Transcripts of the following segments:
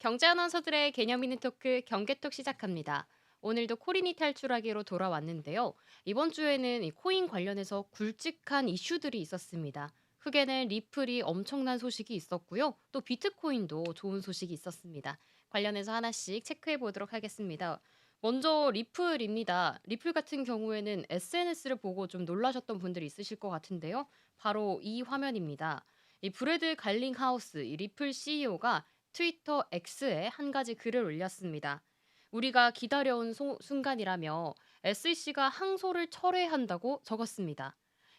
경제 아나운서들의 개념 있는 토크 경계톡 시작합니다. 오늘도 코린이 탈출하기로 돌아왔는데요. 이번 주에는 이 코인 관련해서 굵직한 이슈들이 있었습니다. 흑에는 리플이 엄청난 소식이 있었고요. 또 비트코인도 좋은 소식이 있었습니다. 관련해서 하나씩 체크해 보도록 하겠습니다. 먼저 리플입니다. 리플 같은 경우에는 SNS를 보고 좀 놀라셨던 분들이 있으실 것 같은데요. 바로 이 화면입니다. 이 브래드 갈링하우스 이 리플 CEO가 트위터 X에 한 가지 글을 올렸습니다. 우리가 기다려온 순간이라며 SEC가 항소를 철회한다고 적었습니다.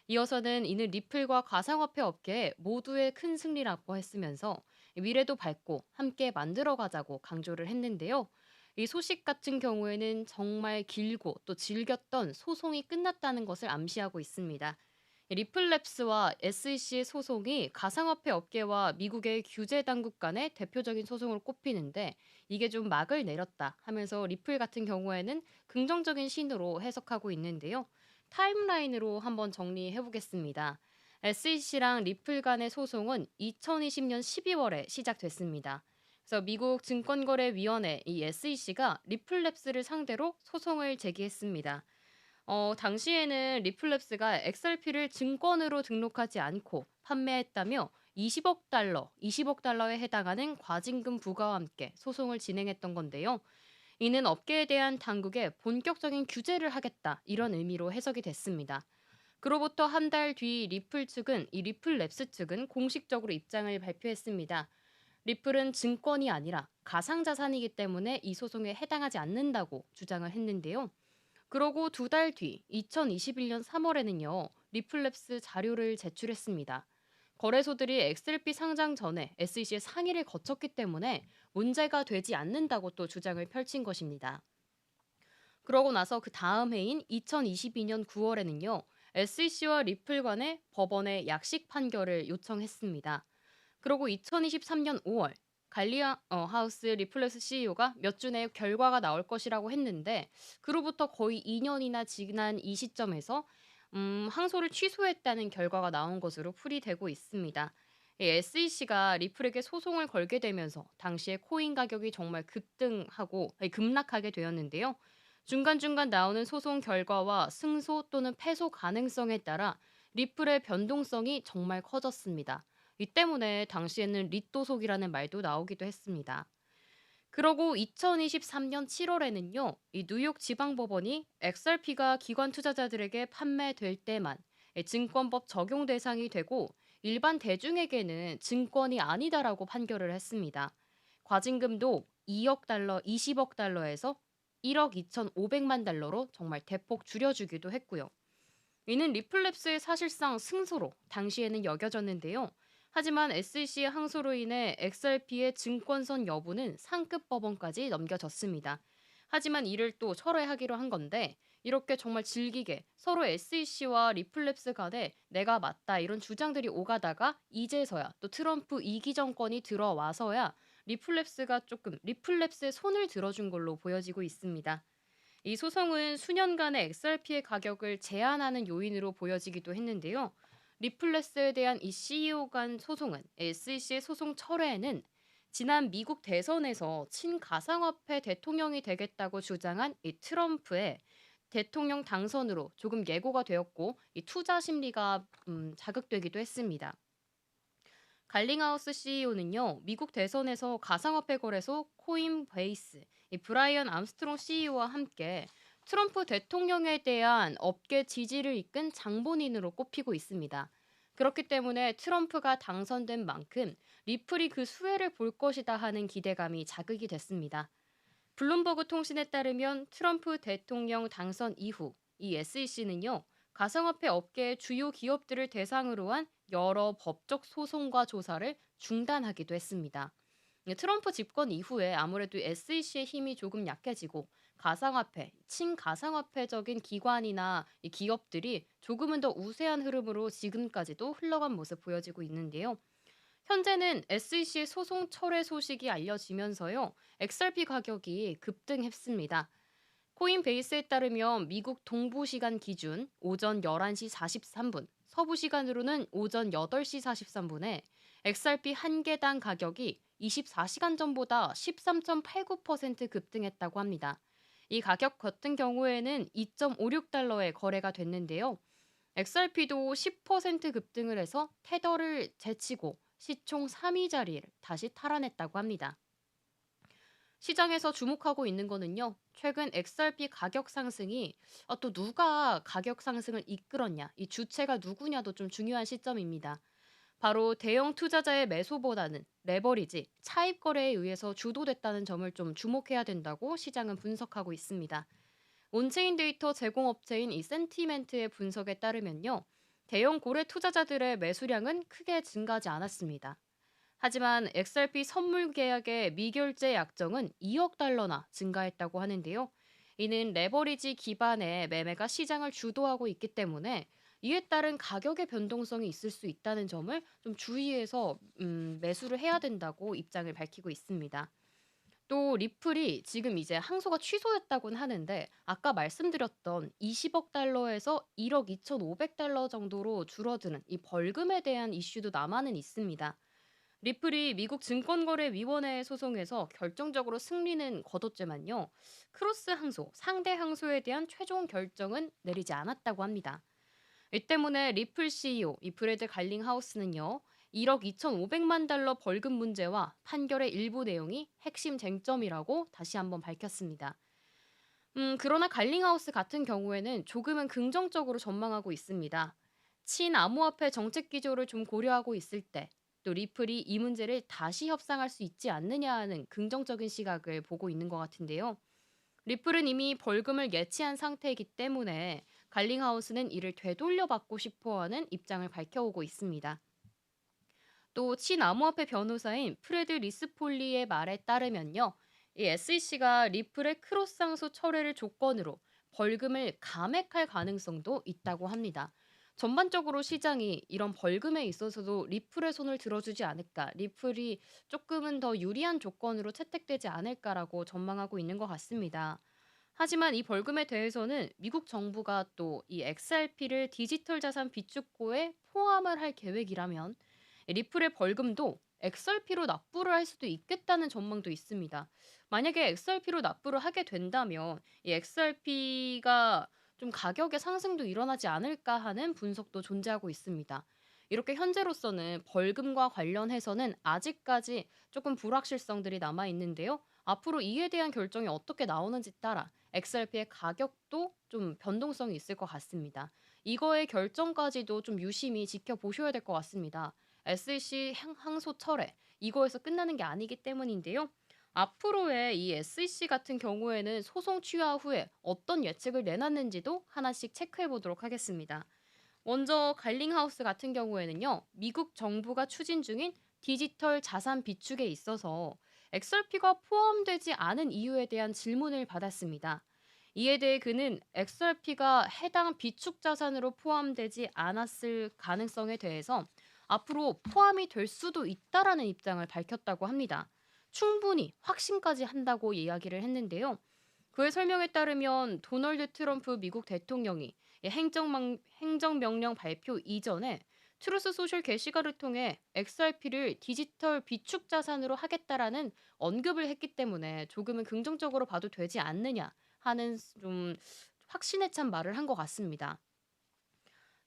이어서는 이는 리플과 가상화폐 업계 모두의 큰 승리라고 했으면서 미래도 밝고 함께 만들어가자고 강조를 했는데요. 이 소식 같은 경우에는 정말 길고 또 질겼던 소송이 끝났다는 것을 암시하고 있습니다. 리플랩스와 SEC의 소송이 가상화폐 업계와 미국의 규제 당국 간의 대표적인 소송으로 꼽히는데 이게 좀 막을 내렸다 하면서 리플 같은 경우에는 긍정적인 신호로 해석하고 있는데요. 타임라인으로 한번 정리해 보겠습니다. SEC랑 리플 간의 소송은 2020년 12월에 시작됐습니다. 그래서 미국 증권거래위원회 이 SEC가 리플랩스를 상대로 소송을 제기했습니다. 당시에는 리플랩스가 XRP를 증권으로 등록하지 않고 판매했다며 20억 달러에 해당하는 과징금 부과와 함께 소송을 진행했던 건데요. 이는 업계에 대한 당국의 본격적인 규제를 하겠다 이런 의미로 해석이 됐습니다. 그로부터 한 달 뒤 리플 측은 이 리플랩스 측은 공식적으로 입장을 발표했습니다. 리플은 증권이 아니라 가상자산이기 때문에 이 소송에 해당하지 않는다고 주장을 했는데요. 그러고 두 달 뒤 2021년 3월에는요. 리플랩스 자료를 제출했습니다. 거래소들이 XRP 상장 전에 SEC의 상의를 거쳤기 때문에 문제가 되지 않는다고 또 주장을 펼친 것입니다. 그러고 나서 그 다음 해인 2022년 9월에는요. SEC와 리플 간의 법원에 약식 판결을 요청했습니다. 그리고 2023년 5월 갈리아 하우스 리플레스 CEO가 몇 주 내에 결과가 나올 것이라고 했는데 그로부터 거의 2년이나 지난 이 시점에서 항소를 취소했다는 결과가 나온 것으로 풀이되고 있습니다. SEC가 리플에게 소송을 걸게 되면서 당시에 코인 가격이 정말 급락하게 되었는데요. 중간중간 나오는 소송 결과와 승소 또는 패소 가능성에 따라 리플의 변동성이 정말 커졌습니다. 이 때문에 당시에는 리또속이라는 말도 나오기도 했습니다. 그러고 2023년 7월에는요, 이 뉴욕 지방법원이 XRP가 기관 투자자들에게 판매될 때만 증권법 적용 대상이 되고 일반 대중에게는 증권이 아니다라고 판결을 했습니다. 과징금도 2억 달러, 20억 달러에서 1억 2,500만 달러로 정말 대폭 줄여주기도 했고요. 이는 리플랩스의 사실상 승소로 당시에는 여겨졌는데요. 하지만 SEC의 항소로 인해 XRP의 증권선 여부는 상급 법원까지 넘겨졌습니다. 하지만 이를 또 철회하기로 한 건데 이렇게 정말 질기게 서로 SEC와 리플랩스 간에 내가 맞다 이런 주장들이 오가다가 이제서야 또 트럼프 2기 정권이 들어와서야 리플랩스의 손을 들어준 걸로 보여지고 있습니다. 이 소송은 수년간의 XRP의 가격을 제한하는 요인으로 보여지기도 했는데요. 리플레스에 대한 이 CEO 간 소송은 SEC의 소송 철회에는 지난 미국 대선에서 친가상화폐 대통령이 되겠다고 주장한 이 트럼프의 대통령 당선으로 조금 예고가 되었고 이 투자 심리가 자극되기도 했습니다. 갈링하우스 CEO는요, 미국 대선에서 가상화폐 거래소 코인베이스, 이 브라이언 암스트롱 CEO와 함께 트럼프 대통령에 대한 업계 지지를 이끈 장본인으로 꼽히고 있습니다. 그렇기 때문에 트럼프가 당선된 만큼 리플이 그 수혜를 볼 것이다 하는 기대감이 자극이 됐습니다. 블룸버그 통신에 따르면 트럼프 대통령 당선 이후 이 SEC는요, 가상화폐 업계의 주요 기업들을 대상으로 한 여러 법적 소송과 조사를 중단하기도 했습니다. 트럼프 집권 이후에 아무래도 SEC의 힘이 조금 약해지고 친가상화폐적인 기관이나 이 기업들이 조금은 더 우세한 흐름으로 지금까지도 흘러간 모습 보여지고 있는데요. 현재는 SEC의 소송 철회 소식이 알려지면서요. XRP 가격이 급등했습니다. 코인베이스에 따르면 미국 동부 시간 기준 오전 11시 43분, 서부 시간으로는 오전 8시 43분에 XRP 한 개당 가격이 24시간 전보다 13.89% 급등했다고 합니다. 이 가격 같은 경우에는 2.56달러에 거래가 됐는데요. XRP도 10% 급등을 해서 테더를 제치고 시총 3위 자리를 다시 탈환했다고 합니다. 시장에서 주목하고 있는 거는요. 최근 XRP 가격 상승이 또 누가 가격 상승을 이끌었냐, 이 주체가 누구냐도 좀 중요한 시점입니다. 바로 대형 투자자의 매수보다는 레버리지, 차입 거래에 의해서 주도됐다는 점을 좀 주목해야 된다고 시장은 분석하고 있습니다. 온체인 데이터 제공업체인 이 센티멘트의 분석에 따르면요. 대형 고래 투자자들의 매수량은 크게 증가하지 않았습니다. 하지만 XRP 선물 계약의 미결제 약정은 2억 달러나 증가했다고 하는데요. 이는 레버리지 기반의 매매가 시장을 주도하고 있기 때문에 이에 따른 가격의 변동성이 있을 수 있다는 점을 좀 주의해서 매수를 해야 된다고 입장을 밝히고 있습니다. 또 리플이 지금 이제 항소가 취소됐다고는 하는데 아까 말씀드렸던 20억 달러에서 1억 2,500달러 정도로 줄어드는 이 벌금에 대한 이슈도 남아는 있습니다. 리플이 미국 증권거래위원회에 소송에서 결정적으로 승리는 거뒀지만요. 크로스 항소, 상대 항소에 대한 최종 결정은 내리지 않았다고 합니다. 이 때문에 리플 CEO 이 브래드 갈링하우스는요. 1억 2,500만 달러 벌금 문제와 판결의 일부 내용이 핵심 쟁점이라고 다시 한번 밝혔습니다. 그러나 갈링하우스 같은 경우에는 조금은 긍정적으로 전망하고 있습니다. 친암호화폐 정책 기조를 좀 고려하고 있을 때 또 리플이 이 문제를 다시 협상할 수 있지 않느냐 하는 긍정적인 시각을 보고 있는 것 같은데요. 리플은 이미 벌금을 예치한 상태이기 때문에 갈링하우스는 이를 되돌려 받고 싶어하는 입장을 밝혀오고 있습니다. 또 친암호화폐 변호사인 프레드 리스폴리의 말에 따르면요. 이 SEC가 리플의 크로스상소 철회를 조건으로 벌금을 감액할 가능성도 있다고 합니다. 전반적으로 시장이 이런 벌금에 있어서도 리플의 손을 들어주지 않을까, 리플이 조금은 더 유리한 조건으로 채택되지 않을까라고 전망하고 있는 것 같습니다. 하지만 이 벌금에 대해서는 미국 정부가 또 이 XRP를 디지털 자산 비축고에 포함을 할 계획이라면 리플의 벌금도 XRP로 납부를 할 수도 있겠다는 전망도 있습니다. 만약에 XRP로 납부를 하게 된다면 이 XRP가 좀 가격의 상승도 일어나지 않을까 하는 분석도 존재하고 있습니다. 이렇게 현재로서는 벌금과 관련해서는 아직까지 조금 불확실성들이 남아 있는데요. 앞으로 이에 대한 결정이 어떻게 나오는지 따라 XRP의 가격도 좀 변동성이 있을 것 같습니다. 이거의 결정까지도 좀 유심히 지켜보셔야 될 것 같습니다. SEC 항소 철회 이거에서 끝나는 게 아니기 때문인데요. 앞으로의 이 SEC 같은 경우에는 소송 취하 후에 어떤 예측을 내놨는지도 하나씩 체크해 보도록 하겠습니다. 먼저 갈링하우스 같은 경우에는요. 미국 정부가 추진 중인 디지털 자산 비축에 있어서 XRP가 포함되지 않은 이유에 대한 질문을 받았습니다. 이에 대해 그는 XRP가 해당 비축 자산으로 포함되지 않았을 가능성에 대해서 앞으로 포함이 될 수도 있다라는 입장을 밝혔다고 합니다. 충분히 확신까지 한다고 이야기를 했는데요. 그의 설명에 따르면 도널드 트럼프 미국 대통령이 행정명령 발표 이전에 트루스 소셜 게시글을 통해 XRP를 디지털 비축 자산으로 하겠다라는 언급을 했기 때문에 조금은 긍정적으로 봐도 되지 않느냐 하는 좀 확신에 찬 말을 한 것 같습니다.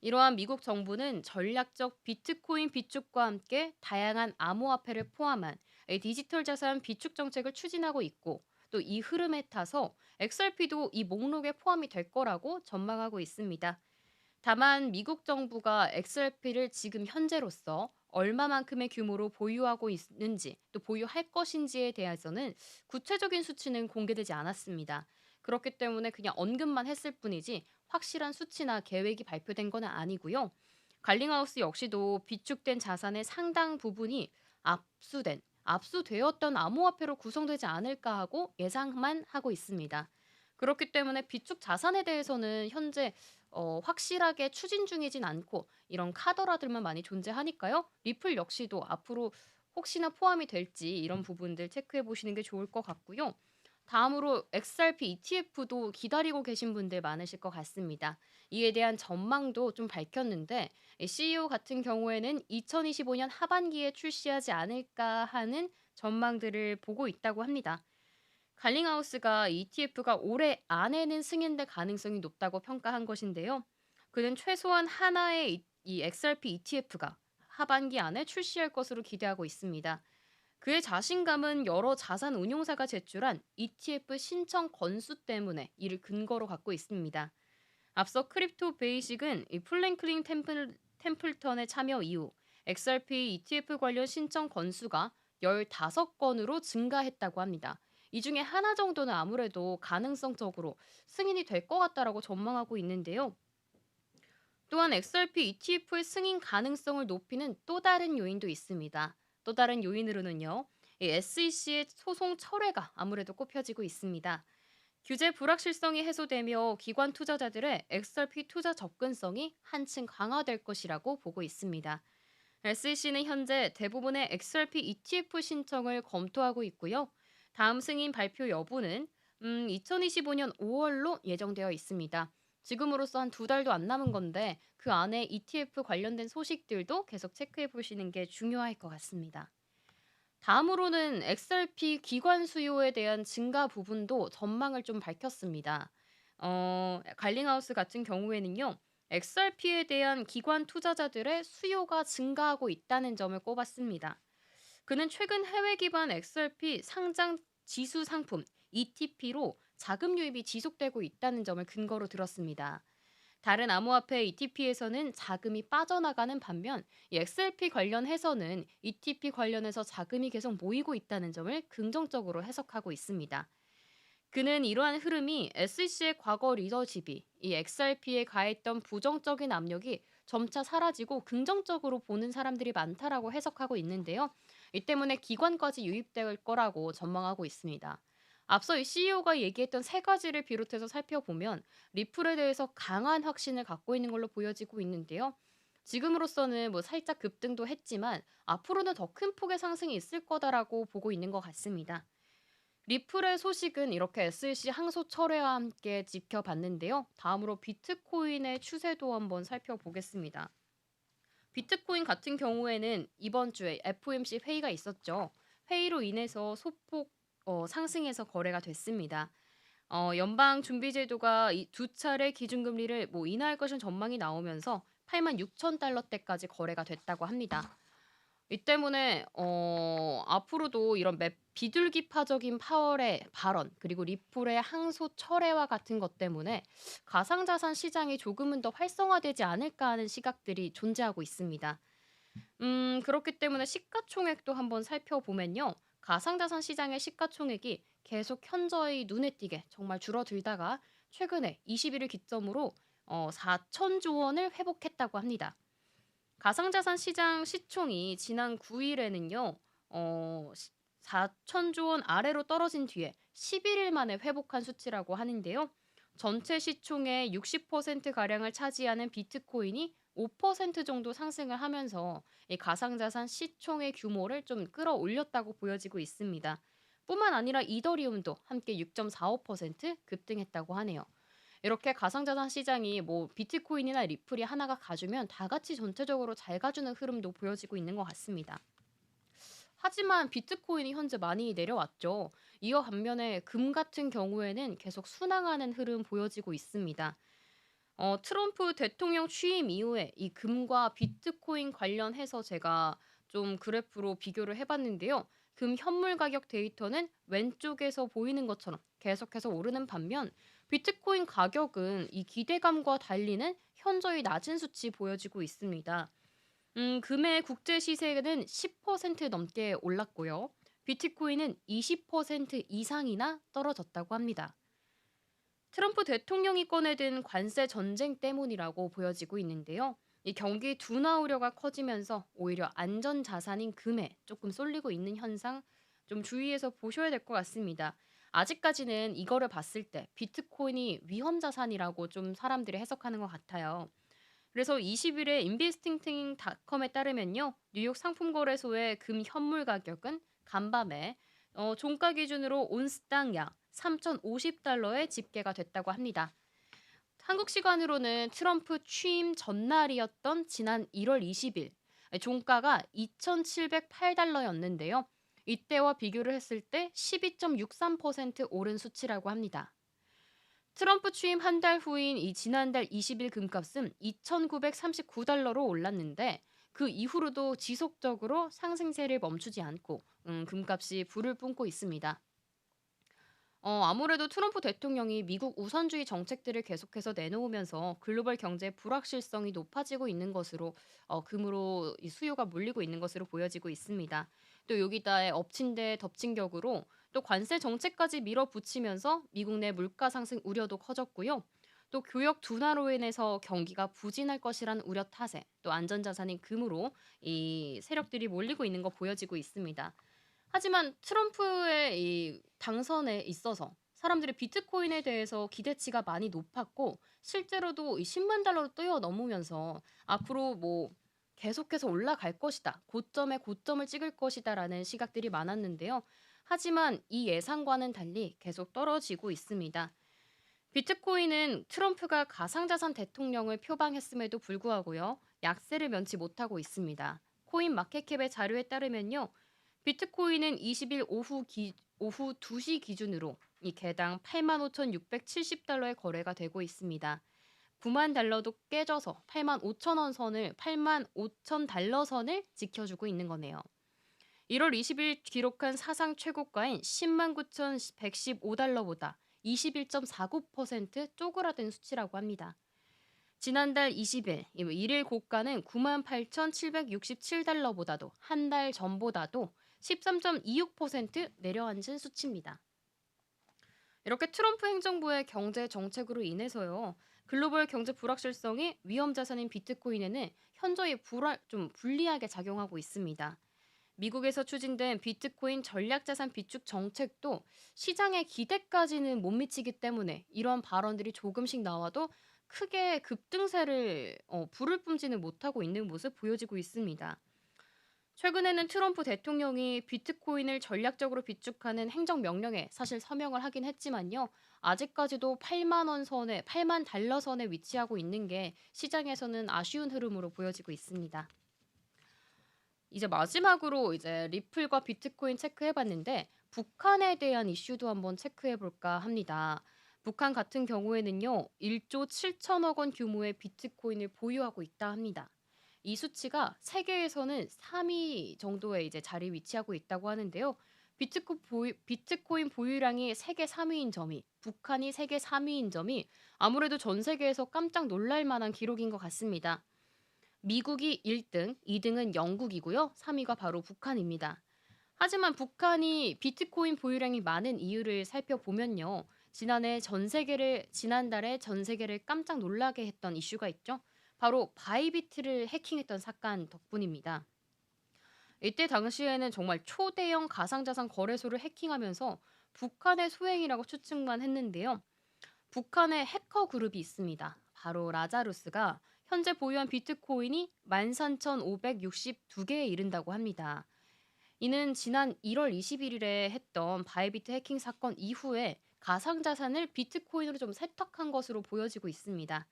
이러한 미국 정부는 전략적 비트코인 비축과 함께 다양한 암호화폐를 포함한 디지털 자산 비축 정책을 추진하고 있고 또 이 흐름에 타서 XRP도 이 목록에 포함이 될 거라고 전망하고 있습니다. 다만 미국 정부가 XRP를 지금 현재로서 얼마만큼의 규모로 보유하고 있는지 또 보유할 것인지에 대해서는 구체적인 수치는 공개되지 않았습니다. 그렇기 때문에 그냥 언급만 했을 뿐이지 확실한 수치나 계획이 발표된 건 아니고요. 갈링하우스 역시도 비축된 자산의 상당 부분이 압수되었던 암호화폐로 구성되지 않을까 하고 예상만 하고 있습니다. 그렇기 때문에 비축 자산에 대해서는 현재 확실하게 추진 중이진 않고 이런 카더라들만 많이 존재하니까요. 리플 역시도 앞으로 혹시나 포함이 될지 이런 부분들 체크해 보시는 게 좋을 것 같고요. 다음으로 XRP ETF도 기다리고 계신 분들 많으실 것 같습니다. 이에 대한 전망도 좀 밝혔는데 CEO 같은 경우에는 2025년 하반기에 출시하지 않을까 하는 전망들을 보고 있다고 합니다. 갈링하우스가 ETF가 올해 안에는 승인될 가능성이 높다고 평가한 것인데요. 그는 최소한 하나의 이 XRP ETF가 하반기 안에 출시할 것으로 기대하고 있습니다. 그의 자신감은 여러 자산 운용사가 제출한 ETF 신청 건수 때문에 이를 근거로 갖고 있습니다. 앞서 크립토 베이식은 이 플랭클린 템플턴의 참여 이후 XRP ETF 관련 신청 건수가 15건으로 증가했다고 합니다. 이 중에 하나 정도는 아무래도 가능성적으로 승인이 될 것 같다라고 전망하고 있는데요. 또한 XRP ETF의 승인 가능성을 높이는 또 다른 요인도 있습니다. 또 다른 요인으로는요, 이 SEC의 소송 철회가 아무래도 꼽혀지고 있습니다. 규제 불확실성이 해소되며 기관 투자자들의 XRP 투자 접근성이 한층 강화될 것이라고 보고 있습니다. SEC는 현재 대부분의 XRP ETF 신청을 검토하고 있고요. 다음 승인 발표 여부는 2025년 5월로 예정되어 있습니다. 지금으로서 한 두 달도 안 남은 건데 그 안에 ETF 관련된 소식들도 계속 체크해 보시는 게 중요할 것 같습니다. 다음으로는 XRP 기관 수요에 대한 증가 부분도 전망을 좀 밝혔습니다. 갈링하우스 같은 경우에는요. XRP에 대한 기관 투자자들의 수요가 증가하고 있다는 점을 꼽았습니다. 그는 최근 해외 기반 XRP 상장 지수 상품 ETP로 자금 유입이 지속되고 있다는 점을 근거로 들었습니다. 다른 암호화폐 ETP에서는 자금이 빠져나가는 반면 이 XRP 관련해서는 ETP 관련해서 자금이 계속 모이고 있다는 점을 긍정적으로 해석하고 있습니다. 그는 이러한 흐름이 SEC의 과거 리더십이 이 XRP에 가했던 부정적인 압력이 점차 사라지고 긍정적으로 보는 사람들이 많다라고 해석하고 있는데요. 이 때문에 기관까지 유입될 거라고 전망하고 있습니다. 앞서 이 CEO가 얘기했던 세 가지를 비롯해서 살펴보면 리플에 대해서 강한 확신을 갖고 있는 걸로 보여지고 있는데요. 지금으로서는 뭐 살짝 급등도 했지만 앞으로는 더 큰 폭의 상승이 있을 거다라고 보고 있는 것 같습니다. 리플의 소식은 이렇게 SEC 항소 철회와 함께 지켜봤는데요. 다음으로 비트코인의 추세도 한번 살펴보겠습니다. 비트코인 같은 경우에는 이번 주에 FOMC 회의가 있었죠. 회의로 인해서 소폭 상승해서 거래가 됐습니다. 연방 준비제도가 이 두 차례 기준금리를 뭐 인하할 것은 전망이 나오면서 8만 6천 달러대까지 거래가 됐다고 합니다. 이 때문에 앞으로도 이런 비둘기파적인 파월의 발언 그리고 리플의 항소 철회와 같은 것 때문에 가상자산 시장이 조금은 더 활성화되지 않을까 하는 시각들이 존재하고 있습니다. 그렇기 때문에 시가총액도 한번 살펴보면요. 가상자산 시장의 시가총액이 계속 현저히 눈에 띄게 정말 줄어들다가 최근에 21일 기점으로 4천조 원을 회복했다고 합니다. 가상자산 시장 시총이 지난 9일에는요. 4천조 원 아래로 떨어진 뒤에 11일 만에 회복한 수치라고 하는데요. 전체 시총의 60%가량을 차지하는 비트코인이 5% 정도 상승을 하면서 이 가상자산 시총의 규모를 좀 끌어올렸다고 보여지고 있습니다. 뿐만 아니라 이더리움도 함께 6.45% 급등했다고 하네요. 이렇게 가상자산 시장이 뭐 비트코인이나 리플이 하나가 가주면 다 같이 전체적으로 잘 가주는 흐름도 보여지고 있는 것 같습니다. 하지만 비트코인이 현재 많이 내려왔죠. 이어 반면에 금 같은 경우에는 계속 순항하는 흐름 보여지고 있습니다. 트럼프 대통령 취임 이후에 이 금과 비트코인 관련해서 제가 좀 그래프로 비교를 해봤는데요. 금 현물 가격 데이터는 왼쪽에서 보이는 것처럼 계속해서 오르는 반면 비트코인 가격은 이 기대감과 달리는 현저히 낮은 수치 보여지고 있습니다. 금의 국제 시세는 10% 넘게 올랐고요. 비트코인은 20% 이상이나 떨어졌다고 합니다. 트럼프 대통령이 꺼내든 관세 전쟁 때문이라고 보여지고 있는데요. 이 경기 둔화 우려가 커지면서 오히려 안전 자산인 금에 조금 쏠리고 있는 현상 좀 주의해서 보셔야 될 것 같습니다. 아직까지는 이거를 봤을 때 비트코인이 위험 자산이라고 좀 사람들이 해석하는 것 같아요. 그래서 20일에 인베스팅닷컴에 따르면요. 뉴욕 상품거래소의 금 현물 가격은 간밤에 종가 기준으로 온스당 약 3,050달러에 집계가 됐다고 합니다. 한국 시간으로는 트럼프 취임 전날이었던 지난 1월 20일 종가가 2,708달러였는데요. 이때와 비교를 했을 때 12.63% 오른 수치라고 합니다. 트럼프 취임 한 달 후인 이 지난달 20일 금값은 2,939달러로 올랐는데 그 이후로도 지속적으로 상승세를 멈추지 않고 금값이 불을 뿜고 있습니다. 아무래도 트럼프 대통령이 미국 우선주의 정책들을 계속해서 내놓으면서 글로벌 경제 불확실성이 높아지고 있는 것으로 금으로 이 수요가 몰리고 있는 것으로 보여지고 있습니다. 또 여기다에 엎친 데 덮친 격으로 또 관세 정책까지 밀어붙이면서 미국 내 물가 상승 우려도 커졌고요. 또 교역 둔화로 인해서 경기가 부진할 것이라는 우려 탓에 또 안전자산인 금으로 이 세력들이 몰리고 있는 거 보여지고 있습니다. 하지만 트럼프의 이 당선에 있어서 사람들이 비트코인에 대해서 기대치가 많이 높았고 실제로도 이 10만 달러를 뛰어넘으면서 앞으로 뭐 계속해서 올라갈 것이다. 고점에 고점을 찍을 것이다라는 시각들이 많았는데요. 하지만 이 예상과는 달리 계속 떨어지고 있습니다. 비트코인은 트럼프가 가상자산 대통령을 표방했음에도 불구하고요. 약세를 면치 못하고 있습니다. 코인 마켓캡의 자료에 따르면요. 비트코인은 20일 오후 2시 기준으로 이 개당 85,670달러의 거래가 되고 있습니다. 9만 달러도 깨져서 8만 5천 원 선을 8만 5천 달러 선을 지켜주고 있는 거네요. 1월 20일 기록한 사상 최고가인 10만 9,115달러보다 21.49% 쪼그라든 수치라고 합니다. 지난달 20일 일일 고가는 98,767달러보다도 한 달 전보다도 13.26% 내려앉은 수치입니다. 이렇게 트럼프 행정부의 경제 정책으로 인해서요. 글로벌 경제 불확실성이 위험 자산인 비트코인에는 현저히 좀 불리하게 작용하고 있습니다. 미국에서 추진된 비트코인 전략자산 비축 정책도 시장의 기대까지는 못 미치기 때문에 이런 발언들이 조금씩 나와도 크게 급등세를 불을 뿜지는 못하고 있는 모습 보여지고 있습니다. 최근에는 트럼프 대통령이 비트코인을 전략적으로 비축하는 행정명령에 사실 서명을 하긴 했지만요. 아직까지도 8만 원 선에 8만 달러 선에 위치하고 있는 게 시장에서는 아쉬운 흐름으로 보여지고 있습니다. 이제 마지막으로 이제 리플과 비트코인 체크해 봤는데 북한에 대한 이슈도 한번 체크해 볼까 합니다. 북한 같은 경우에는요. 1조 7천억 원 규모의 비트코인을 보유하고 있다 합니다. 이 수치가 세계에서는 3위 정도에 이제 자리 위치하고 있다고 하는데요. 비트코인 보유량이 세계 3위인 점이 북한이 세계 3위인 점이 아무래도 전 세계에서 깜짝 놀랄 만한 기록인 것 같습니다. 미국이 1등, 2등은 영국이고요. 3위가 바로 북한입니다. 하지만 북한이 비트코인 보유량이 많은 이유를 살펴보면요. 지난달에 전 세계를 깜짝 놀라게 했던 이슈가 있죠. 바로 바이비트를 해킹했던 사건 덕분입니다. 이때 당시에는 정말 초대형 가상자산 거래소를 해킹하면서 북한의 소행이라고 추측만 했는데요. 북한의 해커 그룹이 있습니다. 바로 라자루스가 현재 보유한 비트코인이 13,562개에 이른다고 합니다. 이는 지난 1월 21일에 했던 바이비트 해킹 사건 이후에 가상자산을 비트코인으로 좀 세탁한 것으로 보여지고 있습니다.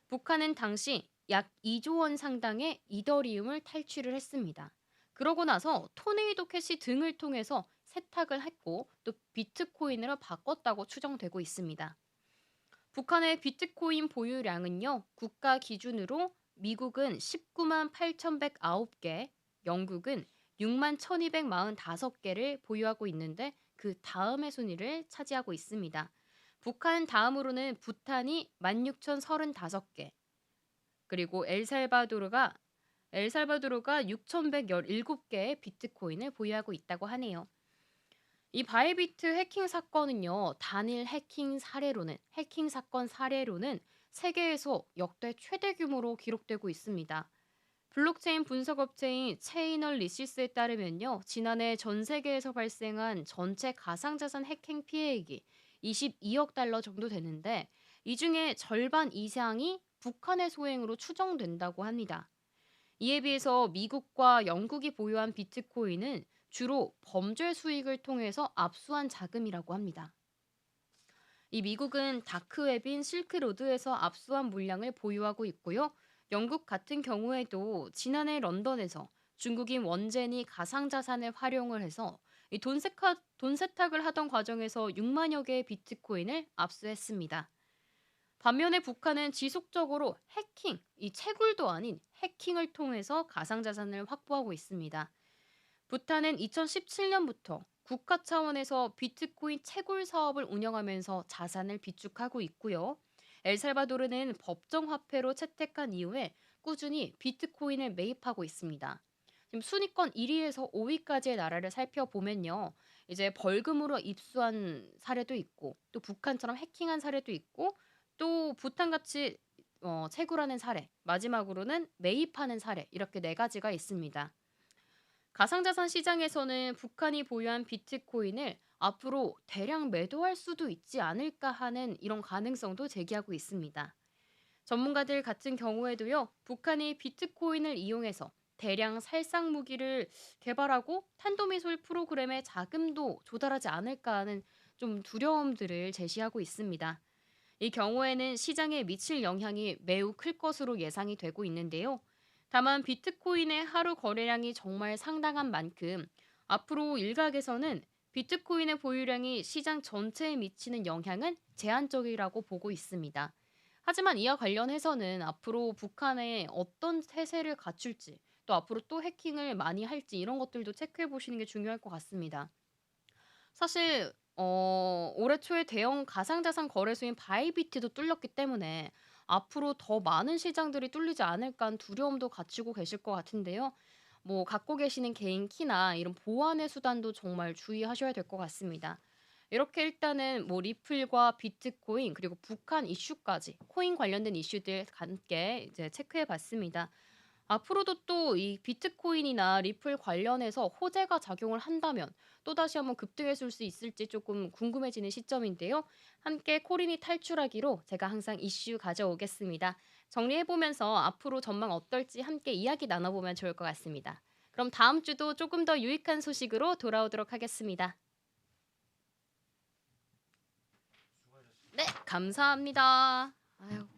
북한은 당시 약 2조 원 상당의 이더리움을 탈취를 했습니다. 그러고 나서 토네이도 캐시 등을 통해서 세탁을 했고 또 비트코인으로 바꿨다고 추정되고 있습니다. 북한의 비트코인 보유량은요, 국가 기준으로 미국은 19만 8,109개, 영국은 6만 1,245개를 보유하고 있는데 그 다음의 순위를 차지하고 있습니다. 북한 다음으로는 부탄이 16,035개, 그리고 엘살바도르가 6,117개의 비트코인을 보유하고 있다고 하네요. 이 바이비트 해킹 사건은요, 해킹 사건 사례로는 세계에서 역대 최대 규모로 기록되고 있습니다. 블록체인 분석 업체인 체이널리시스에 따르면요, 지난해 전 세계에서 발생한 전체 가상자산 해킹 피해액이 22억 달러 정도 되는데, 이 중에 절반 이상이 북한의 소행으로 추정된다고 합니다. 이에 비해서 미국과 영국이 보유한 비트코인은 주로 범죄 수익을 통해서 압수한 자금이라고 합니다. 이 미국은 다크웹인 실크로드에서 압수한 물량을 보유하고 있고요. 영국 같은 경우에도 지난해 런던에서 중국인 원젠이 가상자산을 활용을 해서 이 돈 세탁을 하던 과정에서 6만여 개의 비트코인을 압수했습니다. 반면에 북한은 지속적으로 해킹, 이 채굴도 아닌 해킹을 통해서 가상자산을 확보하고 있습니다. 부탄은 2017년부터 국가 차원에서 비트코인 채굴 사업을 운영하면서 자산을 비축하고 있고요. 엘살바도르는 법정 화폐로 채택한 이후에 꾸준히 비트코인을 매입하고 있습니다. 지금 순위권 1위에서 5위까지의 나라를 살펴보면요. 이제 벌금으로 입수한 사례도 있고, 또 북한처럼 해킹한 사례도 있고, 또 부탄같이 채굴하는 사례, 마지막으로는 매입하는 사례, 이렇게 네 가지가 있습니다. 가상자산 시장에서는 북한이 보유한 비트코인을 앞으로 대량 매도할 수도 있지 않을까 하는 이런 가능성도 제기하고 있습니다. 전문가들 같은 경우에도요, 북한이 비트코인을 이용해서 대량 살상 무기를 개발하고 탄도미술 프로그램에 자금도 조달하지 않을까 하는 좀 두려움들을 제시하고 있습니다. 이 경우에는 시장에 미칠 영향이 매우 클 것으로 예상이 되고 있는데요. 다만 비트코인의 하루 거래량이 정말 상당한 만큼 앞으로 일각에서는 비트코인의 보유량이 시장 전체에 미치는 영향은 제한적이라고 보고 있습니다. 하지만 이와 관련해서는 앞으로 북한에 어떤 태세를 갖출지, 또 앞으로 또 해킹을 많이 할지 이런 것들도 체크해 보시는 게 중요할 것 같습니다. 사실 올해 초에 대형 가상자산 거래소인 바이비트도 뚫렸기 때문에 앞으로 더 많은 시장들이 뚫리지 않을까 하는 두려움도 갖추고 계실 것 같은데요. 뭐 갖고 계시는 개인 키나 이런 보안의 수단도 정말 주의하셔야 될 것 같습니다. 이렇게 일단은 뭐 리플과 비트코인 그리고 북한 이슈까지 코인 관련된 이슈들 함께 이제 체크해 봤습니다. 앞으로도 또 이 비트코인이나 리플 관련해서 호재가 작용을 한다면 또다시 한번 급등했을 수 있을지 조금 궁금해지는 시점인데요. 함께 코린이 탈출하기로 제가 항상 이슈 가져오겠습니다. 정리해보면서 앞으로 전망 어떨지 함께 이야기 나눠보면 좋을 것 같습니다. 그럼 다음 주도 조금 더 유익한 소식으로 돌아오도록 하겠습니다. 네, 감사합니다. 아유.